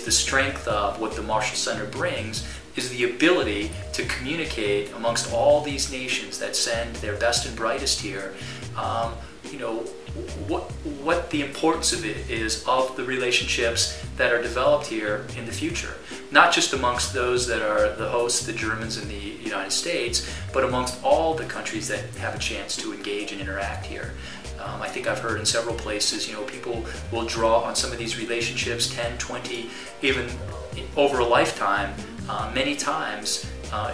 the strength of what the Marshall Center brings is the ability to communicate amongst all these nations that send their best and brightest here, you know, what the importance of it is of the relationships that are developed here in the future. Not just amongst those that are the hosts, the Germans and the United States, but amongst all the countries that have a chance to engage and interact here. I think I've heard in several places, you know, people will draw on some of these relationships 10, 20, even over a lifetime, many times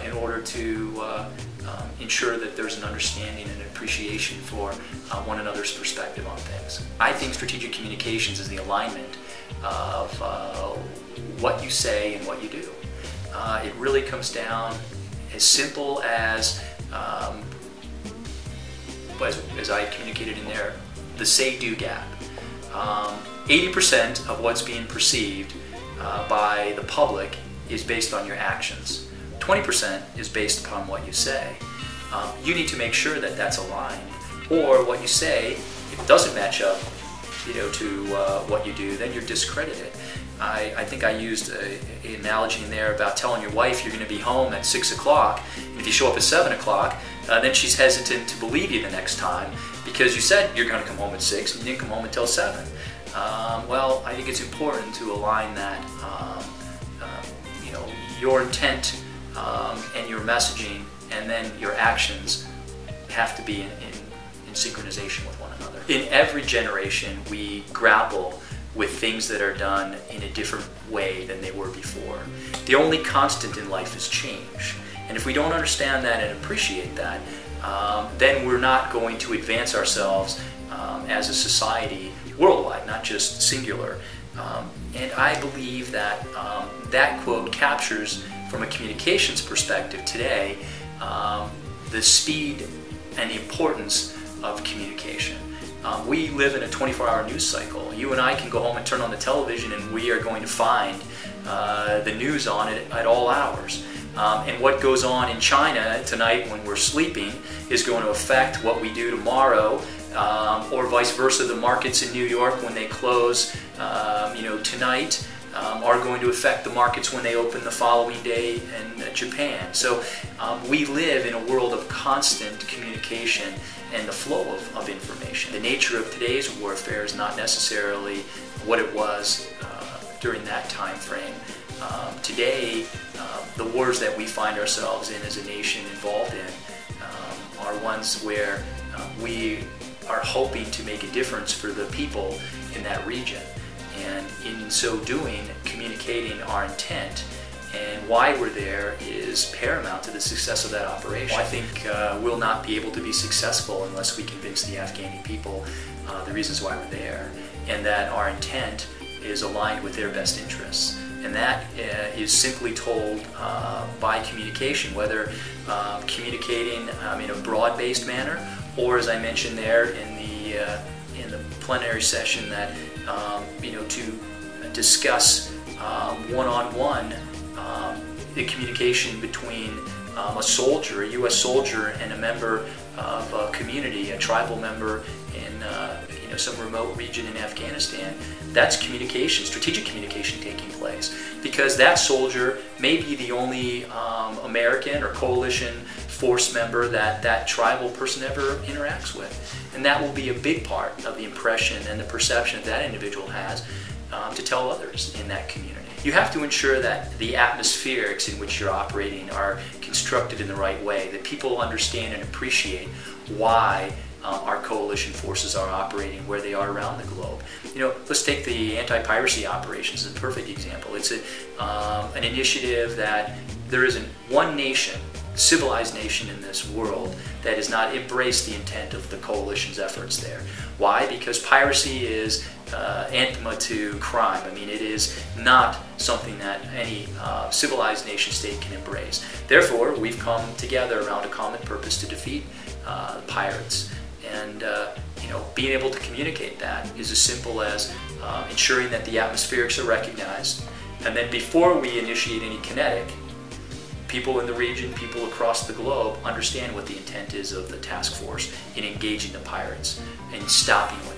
in order to ensure that there's an understanding and appreciation for one another's perspective on things. I think strategic communications is the alignment of what you say and what you do. It really comes down as simple as I communicated in there, the say-do gap. 80% of what's being perceived by the public is based on your actions. 20% is based upon what you say. You need to make sure that that's aligned, or what you say, if it doesn't match up, you know, to what you do, then you're discredited. I think I used an analogy in there about telling your wife you're going to be home at 6 o'clock. If you show up at 7 o'clock, then she's hesitant to believe you the next time because you said you're going to come home at 6 and you didn't come home until 7. Well, I think it's important to align that, you know, your intent and your messaging and then your actions have to be in synchronization with one another. In every generation, we grapple with things that are done in a different way than they were before. The only constant in life is change. And if we don't understand that and appreciate that, then we're not going to advance ourselves as a society worldwide, not just singular. And I believe that that quote captures, from a communications perspective today, the speed and the importance of communication. We live in a 24-hour news cycle. You and I can go home and turn on the television and we are going to find the news on it at all hours. And what goes on in China tonight when we're sleeping is going to affect what we do tomorrow, or vice versa. The markets in New York when they close, you know, tonight, are going to affect the markets when they open the following day in Japan. So we live in a world of constant communication and the flow of information. The nature of today's warfare is not necessarily what it was during that time frame. Today, the wars that we find ourselves in as a nation involved in are ones where we are hoping to make a difference for the people in that region. And in so doing, communicating our intent and why we're there is paramount to the success of that operation. I think we'll not be able to be successful unless we convince the Afghani people the reasons why we're there, and that our intent is aligned with their best interests. And that is simply told by communication, whether communicating in a broad-based manner, or as I mentioned there in the plenary session, that you know, to discuss one-on-one the communication between a soldier, a U.S. soldier, and a member of a community, a tribal member in you know, some remote region in Afghanistan. That's communication, strategic communication taking place, because that soldier may be the only American or coalition force member that that tribal person ever interacts with. And that will be a big part of the impression and the perception that individual has to tell others in that community. You have to ensure that the atmospherics in which you're operating are constructed in the right way, that people understand and appreciate why our coalition forces are operating where they are around the globe. You know, let's take the anti-piracy operations as a perfect example. It's an initiative that there isn't one nation, civilized nation in this world, that has not embraced the intent of the coalition's efforts there. Why? Because piracy is anathema to crime. I mean, it is not something that any civilized nation state can embrace. Therefore, we've come together around a common purpose to defeat pirates. And you know, being able to communicate that is as simple as ensuring that the atmospherics are recognized, and then before we initiate any kinetic, people in the region, people across the globe understand what the intent is of the task force in engaging the pirates and stopping what